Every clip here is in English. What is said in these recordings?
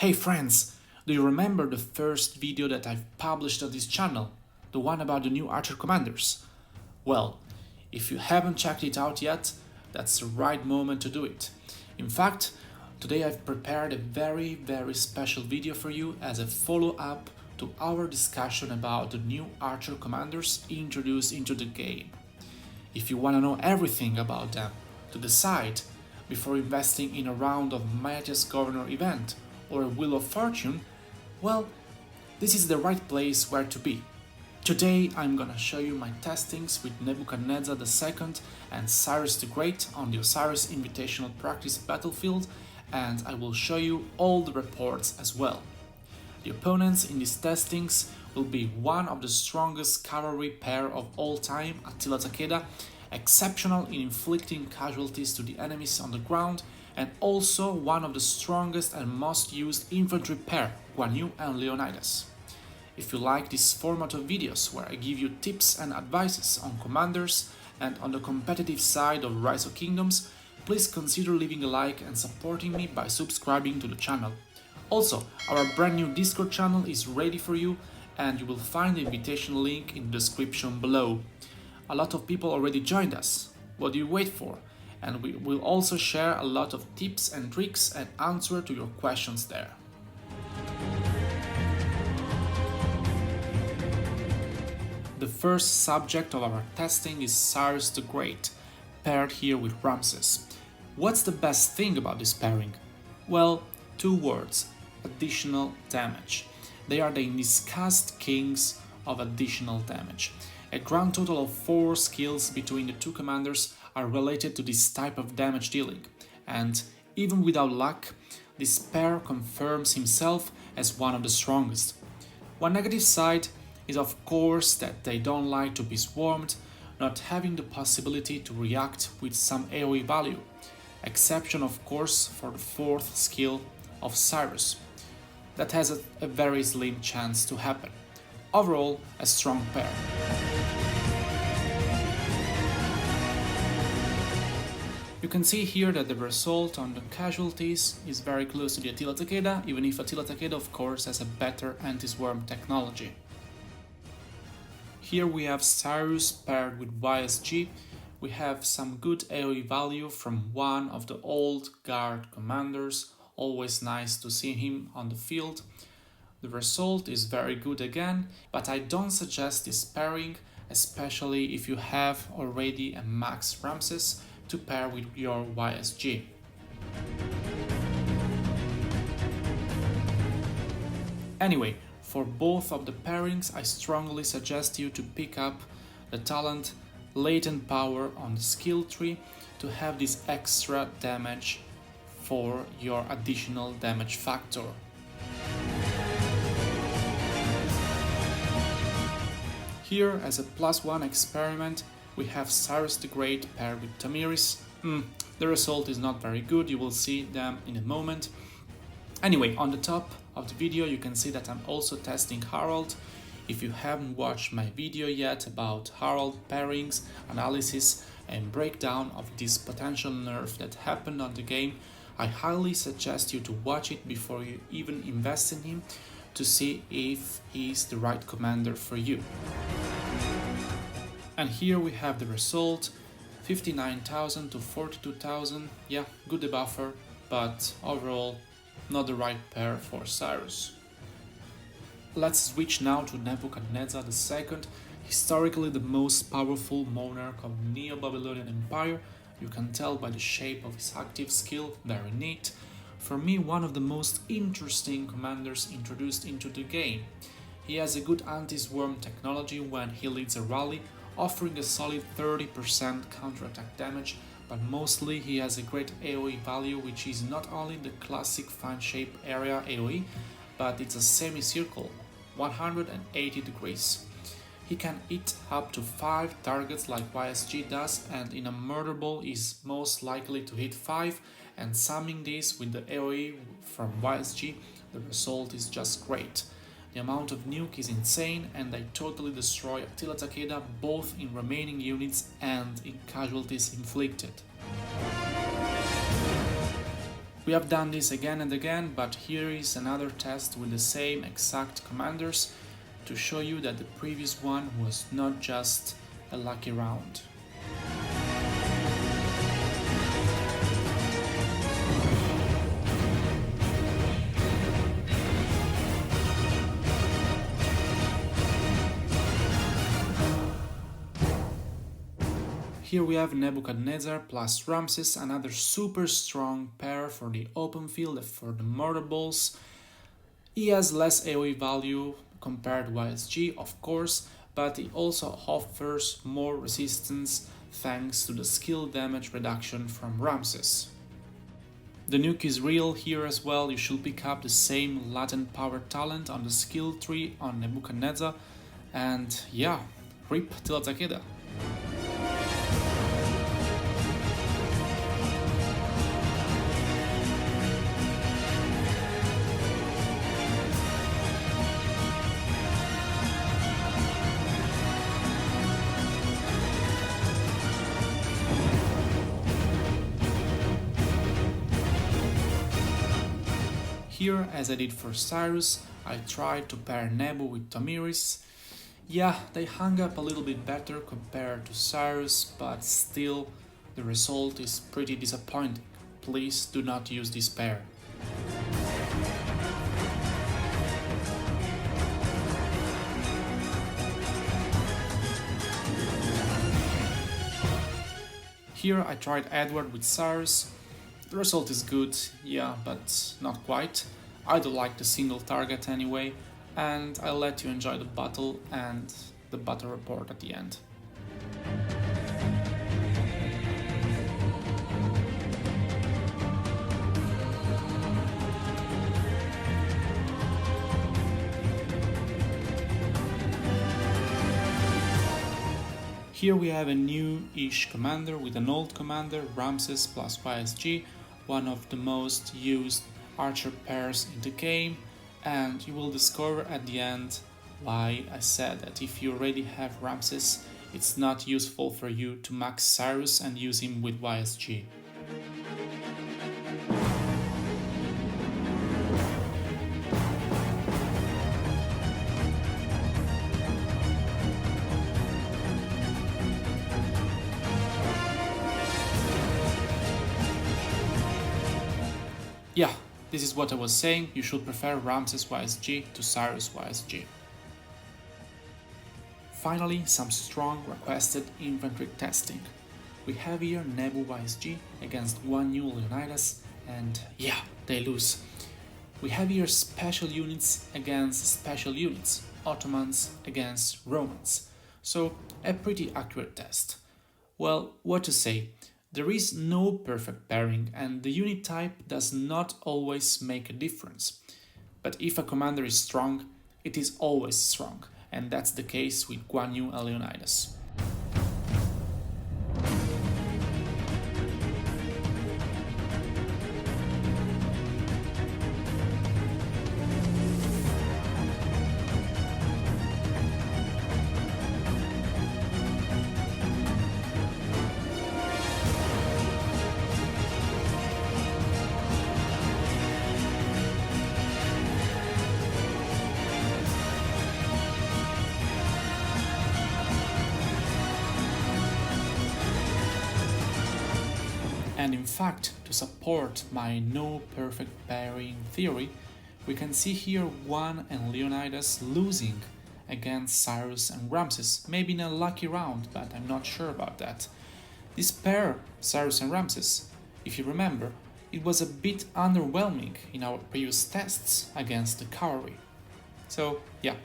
Hey friends, do you remember the first video that I've published on this channel? The one about the new Archer commanders? Well, if you haven't checked it out yet, that's the right moment to do it. In fact, today I've prepared a very special video for you as a follow-up to our discussion about the new Archer commanders introduced into the game. If you want to know everything about them, to decide before investing in a round of Mightiest Governor event or a Wheel of Fortune, well, this is the right place where to be. Today I'm gonna show you my testings with Nebuchadnezzar II and Cyrus the Great on the Osiris Invitational Practice Battlefield, and I will show you all the reports as well. The opponents in these testings will be one of the strongest cavalry pair of all time, Attila Takeda, exceptional in inflicting casualties to the enemies on the ground, and also one of the strongest and most used infantry pair, Guan Yu and Leonidas. If you like this format of videos where I give you tips and advices on commanders and on the competitive side of Rise of Kingdoms, please consider leaving a like and supporting me by subscribing to the channel. Also, our brand new Discord channel is ready for you, and you will find the invitation link in the description below. A lot of people already joined us. What do you wait for? And we will also share a lot of tips and tricks and answer to your questions there. The first subject of our testing is Cyrus the Great, paired here with Ramses. What's the best thing about this pairing? Well, two words: additional damage. They are the undiscussed kings of additional damage. A grand total of 4 skills between the two commanders are related to this type of damage dealing, and even without luck, this pair confirms himself as one of the strongest. One negative side is of course that they don't like to be swarmed, not having the possibility to react with some AoE value, exception of course for the 4th skill of Cyrus. That has a very slim chance to happen. Overall, a strong pair. You can see here that the result on the casualties is very close to the Attila Takeda, even if Attila Takeda of course has a better anti-swarm technology. Here we have Cyrus paired with YSG. We have some good AoE value from one of the old guard commanders, always nice to see him on the field. The result is very good again, but I don't suggest this pairing, especially if you have already a max Ramses to pair with your YSG. Anyway, for both of the pairings I strongly suggest you to pick up the talent Latent Power on the skill tree to have this extra damage for your additional damage factor. Here, as a +1 experiment, we have Cyrus the Great paired with Tamiris. The result is not very good, you will see them in a moment. Anyway, on the top of the video you can see that I'm also testing Harald. If you haven't watched my video yet about Harald pairings, analysis and breakdown of this potential nerf that happened on the game, I highly suggest you to watch it before you even invest in him to see if he's the right commander for you. And here we have the result, 59,000 to 42,000, yeah, good debuffer, but overall not the right pair for Cyrus. Let's switch now to Nebuchadnezzar II, historically the most powerful monarch of Neo-Babylonian Empire. You can tell by the shape of his active skill, very neat. For me, one of the most interesting commanders introduced into the game. He has a good anti-swarm technology when he leads a rally, offering a solid 30% counterattack damage, but mostly he has a great AoE value, which is not only the classic fan shape area AoE, but it's a semicircle, 180 degrees. He can hit up to 5 targets like YSG does, and in a murder ball is most likely to hit 5, and summing this with the AoE from YSG, the result is just great. The amount of nuke is insane, and they totally destroy Attila Takeda both in remaining units and in casualties inflicted. We have done this again and again, but here is another test with the same exact commanders to show you that the previous one was not just a lucky round. Here we have Nebuchadnezzar plus Ramses, another super strong pair for the open field, for the murder balls. He has less AoE value compared to YSG, of course, but he also offers more resistance thanks to the skill damage reduction from Ramses. The nuke is real here as well. You should pick up the same latent power talent on the skill tree on Nebuchadnezzar, and yeah, rip Tila Takeda. Here, as I did for Cyrus, I tried to pair Nebu with Tomiris. Yeah, they hung up a little bit better compared to Cyrus, but still the result is pretty disappointing. Please do not use this pair. Here I tried Edward with Cyrus. The result is good, yeah, but not quite. I do like the single target anyway, and I'll let you enjoy the battle and the battle report at the end. Here we have a new-ish commander with an old commander, Ramses plus YSG, one of the most used archer pairs in the game, and you will discover at the end why I said that if you already have Ramses, it's not useful for you to max Cyrus and use him with YSG. Yeah, this is what I was saying, you should prefer Ramses YSG to Cyrus YSG. Finally, some strong requested infantry testing. We have here Nebu YSG against Guan Yu Leonidas, and yeah, they lose. We have here special units against special units, Ottomans against Romans, so a pretty accurate test. Well, what to say? There is no perfect pairing, and the unit type does not always make a difference. But if a commander is strong, it is always strong, and that's the case with Guan Yu and Leonidas. And in fact, to support my no perfect pairing theory, we can see here Guan and Leonidas losing against Cyrus and Ramses, maybe in a lucky round, but I'm not sure about that. This pair, Cyrus and Ramses, if you remember, it was a bit underwhelming in our previous tests against the cavalry. So, yeah.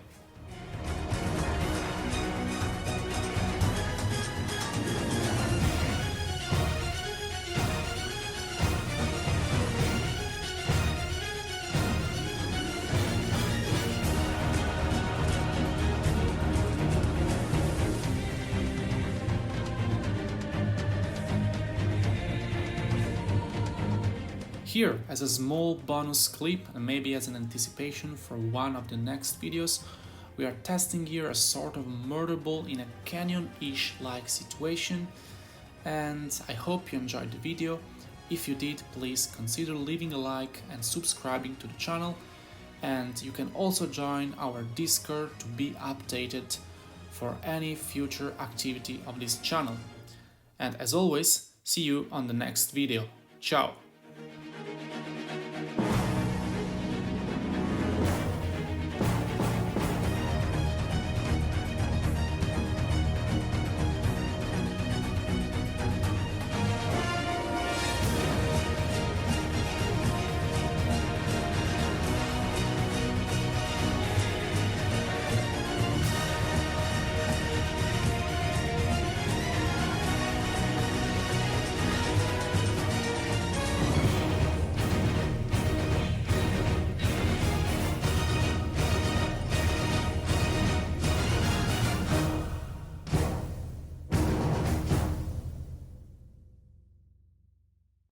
Here, as a small bonus clip and maybe as an anticipation for one of the next videos, we are testing here a sort of murder ball in a canyon-ish like situation, and I hope you enjoyed the video. If you did, please consider leaving a like and subscribing to the channel, and you can also join our Discord to be updated for any future activity of this channel. And as always, see you on the next video. Ciao!